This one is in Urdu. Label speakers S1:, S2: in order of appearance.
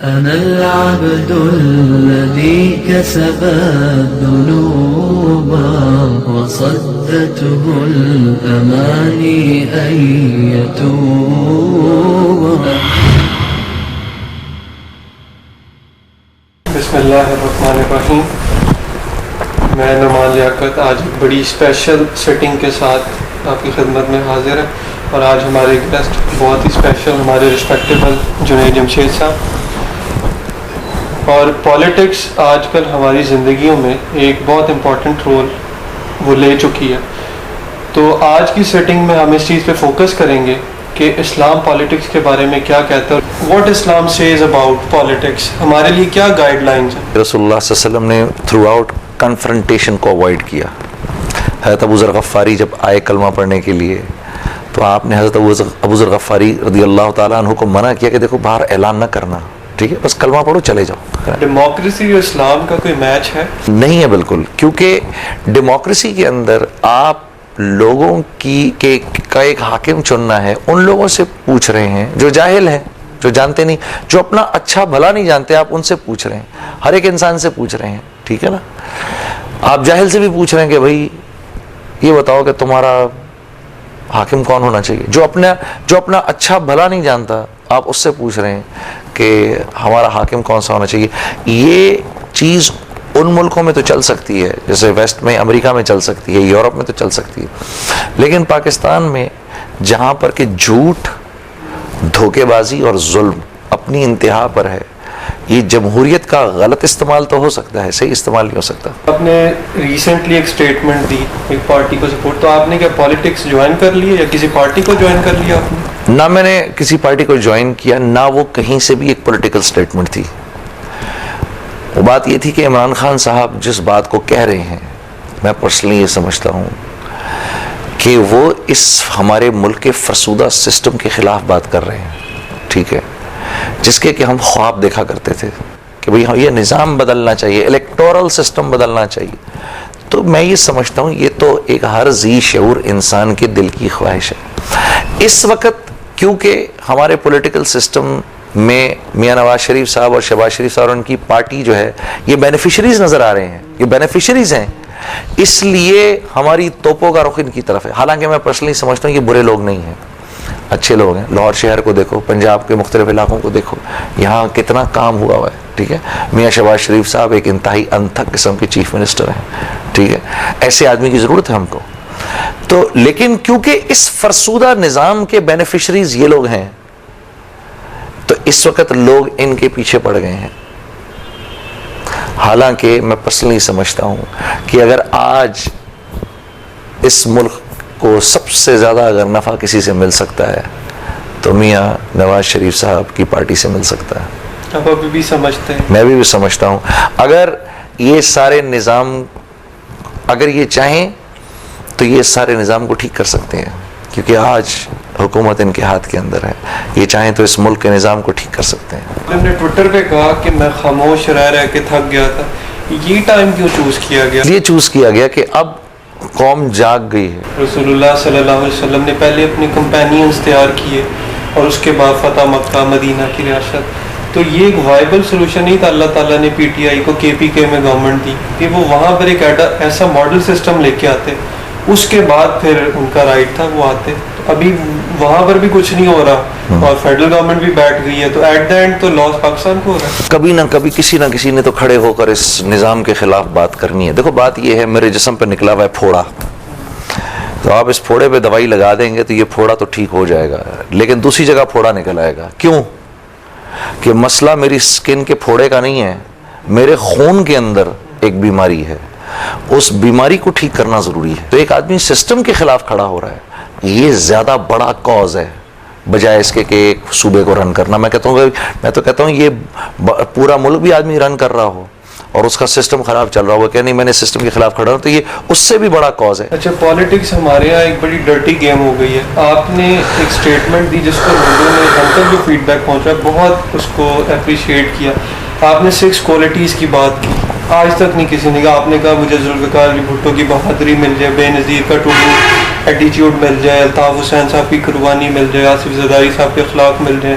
S1: أنا العبد الذي كسب الذنوب وصدته الأماني أن يتوب.
S2: بسم اللہ الرحمن الرحیم. میں نعمان لیاقت آج ایک بڑی اسپیشل سیٹنگ کے ساتھ آپ کی خدمت میں حاضر ہے، اور آج ہمارے گیسٹ بہت ہی اسپیشل ہمارے رسپیکٹیبل جنید جمشید صاحب. اور پولیٹکس آج کل ہماری زندگیوں میں ایک بہت امپورٹنٹ رول وہ لے چکی ہے. تو آج کی سیٹنگ میں ہم اس چیز پہ فوکس کریں گے کہ اسلام پولیٹکس کے بارے میں کیا کہتا ہے. What Islam says about politics, ہمارے لیے کیا گائیڈ لائنز ہیں.
S3: رسول اللہ صلی اللہ علیہ وسلم نے تھرو آؤٹ کنفرنٹیشن کو اوائڈ کیا. حضرت ابو ذر غفاری جب آئے کلمہ پڑھنے کے لیے تو آپ نے حضرت ابو ذر غفاری رضی اللہ تعالیٰ عنہ کو منع کیا کہ دیکھو باہر اعلان نہ کرنا، ٹھیک ہے، بس کلمہ پڑھو چلے جاؤ.
S2: ڈیموکریسی اور اسلام کا کوئی میچ ہے؟
S3: نہیں ہے بالکل، کیونکہ ڈیموکریسی کے اندر آپ لوگوں کا ایک حاکم چننا ہے. ان لوگوں سے پوچھ رہے ہیں جو جاہل ہیں، جو جانتے نہیں، جو اپنا اچھا بھلا نہیں جانتے، آپ ان سے پوچھ رہے ہیں. ہر ایک انسان سے پوچھ رہے ہیں، ٹھیک ہے نا. آپ جاہل سے بھی پوچھ رہے ہیں کہ بھائی یہ بتاؤ کہ تمہارا حاکم کون ہونا چاہیے. جو اپنا اچھا بھلا نہیں جانتا، آپ اس سے پوچھ رہے ہیں کہ ہمارا حاکم کون سا ہونا چاہیے. یہ چیز ان ملکوں میں تو چل سکتی ہے، جیسے ویسٹ میں، امریکہ میں چل سکتی ہے، یورپ میں تو چل سکتی ہے، لیکن پاکستان میں جہاں پر کہ جھوٹ، دھوکے بازی اور ظلم اپنی انتہا پر ہے، یہ جمہوریت کا غلط استعمال تو ہو سکتا ہے، صحیح استعمال نہیں ہو سکتا.
S2: آپ نے ریسنٹلی ایک سٹیٹمنٹ دی ایک پارٹی کو سپورٹ، تو آپ نے کیا پولیٹکس جوائن کر لی یا کسی پارٹی کو جوائن کر لیا آپ نے؟
S3: نہ میں نے کسی پارٹی کو جوائن کیا، نہ وہ کہیں سے بھی ایک پولیٹیکل سٹیٹمنٹ تھی. وہ بات یہ تھی کہ عمران خان صاحب جس بات کو کہہ رہے ہیں، میں پرسنلی یہ سمجھتا ہوں کہ وہ اس ہمارے ملک کے فرسودہ سسٹم کے خلاف بات کر رہے ہیں، ٹھیک ہے، جس کے کہ ہم خواب دیکھا کرتے تھے کہ بھئی یہ نظام بدلنا چاہیے، الیکٹورل سسٹم بدلنا چاہیے. تو میں یہ سمجھتا ہوں یہ تو ایک ہر ذی شعور انسان کے دل کی خواہش ہے. اس وقت کیونکہ ہمارے پولیٹیکل سسٹم میں میاں نواز شریف صاحب اور شہباز شریف صاحب اور ان کی پارٹی جو ہے یہ بینیفیشریز نظر آ رہے ہیں، یہ بینیفیشریز ہیں، اس لیے ہماری توپوں کا رخ ان کی طرف ہے. حالانکہ میں پرسنلی سمجھتا ہوں یہ برے لوگ نہیں ہیں، اچھے لوگ ہیں. لاہور شہر کو دیکھو، پنجاب کے مختلف علاقوں کو دیکھو، یہاں کتنا کام ہوا ہے، ٹھیک ہے. میاں شہباز شریف صاحب ایک انتہائی انتھک قسم کے چیف منسٹر ہیں، ٹھیک ہے. ایسے آدمی کی ضرورت ہے ہم کو. تو لیکن کیونکہ اس فرسودہ نظام کے بینیفیشریز یہ لوگ ہیں، تو اس وقت لوگ ان کے پیچھے پڑ گئے ہیں. حالانکہ میں پرسنلی سمجھتا ہوں کہ اگر آج اس ملک کو سب سے زیادہ اگر نفع کسی سے مل سکتا ہے تو میاں نواز شریف صاحب کی پارٹی سے مل سکتا ہے.
S2: آپ ابھی بھی سمجھتے ہیں؟
S3: میں بھی سمجھتا ہوں. اگر یہ سارے نظام، اگر یہ چاہیں تو یہ سارے نظام کو ٹھیک کر سکتے ہیں، کیونکہ آج حکومت ان کے ہاتھ کے اندر ہے. یہ چاہیں تو اس ملک کے نظام کو ٹھیک کر سکتے ہیں.
S2: آپ نے ٹویٹر پہ کہا کہ میں خاموش رہ کے تھک گیا تھا. یہ ٹائم کیوں چوز کیا گیا؟
S3: یہ چوز کیا گیا کہ اب قوم جاگ گئی ہے.
S2: رسول اللہ صلی اللہ علیہ وسلم نے پہلے اپنے کمپینینز تیار کیے اور اس کے بعد فتح مکہ مدینہ کی ریاست. تو یہ ایک وائبل سلوشن نہیں تھا. اللہ تعالیٰ نے پی ٹی آئی کو KPK میں گورنمنٹ دی کہ وہ وہاں پر ایک ایسا ماڈل سسٹم لے کے آتے، اس کے بعد پھر ان کا رائٹ تھا وہ آتے. ابھی وہاں پر بھی کچھ نہیں ہو رہا اور فیڈرل گورنمنٹ بھی بیٹھ گئی ہے، تو ایٹ دا اینڈ تو لاس پاکستان کو ہو رہا ہے.
S3: کبھی نہ کبھی کسی نہ کسی نے تو کھڑے ہو کر اس نظام کے خلاف بات کرنی ہے. دیکھو بات یہ ہے، میرے جسم پہ نکلا ہوا ہے پھوڑا، تو آپ اس پھوڑے پہ دوائی لگا دیں گے تو یہ پھوڑا تو ٹھیک ہو جائے گا، لیکن دوسری جگہ پھوڑا نکل آئے گا. کیوں؟ کہ مسئلہ میری سکن کے پھوڑے کا نہیں ہے، میرے خون کے اندر ایک بیماری ہے، اس بیماری کو ٹھیک کرنا ضروری ہے. تو ایک آدمی سسٹم کے خلاف کھڑا ہو رہا ہے، یہ زیادہ بڑا کاز ہے بجائے اس کے کہ ایک صوبے کو رن کرنا. میں تو کہتا ہوں یہ پورا ملک بھی آدمی رن کر رہا ہو اور اس کا سسٹم خراب چل رہا ہو کہ نہیں میں نے سسٹم کے خلاف کھڑا ہوں، تو یہ اس سے بھی بڑا کاز ہے.
S2: اچھا، پالیٹکس ہمارے یہاں ایک بڑی ڈرٹی گیم ہو گئی ہے. آپ نے ایک سٹیٹمنٹ دی جس کو لوگوں نے ہم تک جو فیڈ بیک پہنچا بہت اس کو اپریشیٹ کیا. آپ نے 6 کوالٹیز کی بات کی، آج تک نہیں کسی نے کہا. آپ نے کہا مجھے ذوالفقار علی بھٹو کی بہادری مل جائے، بے نظیر کا ٹوٹو ایٹیٹیوڈ مل جائے، الطاف حسین صاحب کی قربانی مل جائے، آصف زرداری صاحب کے اخلاق مل جائیں.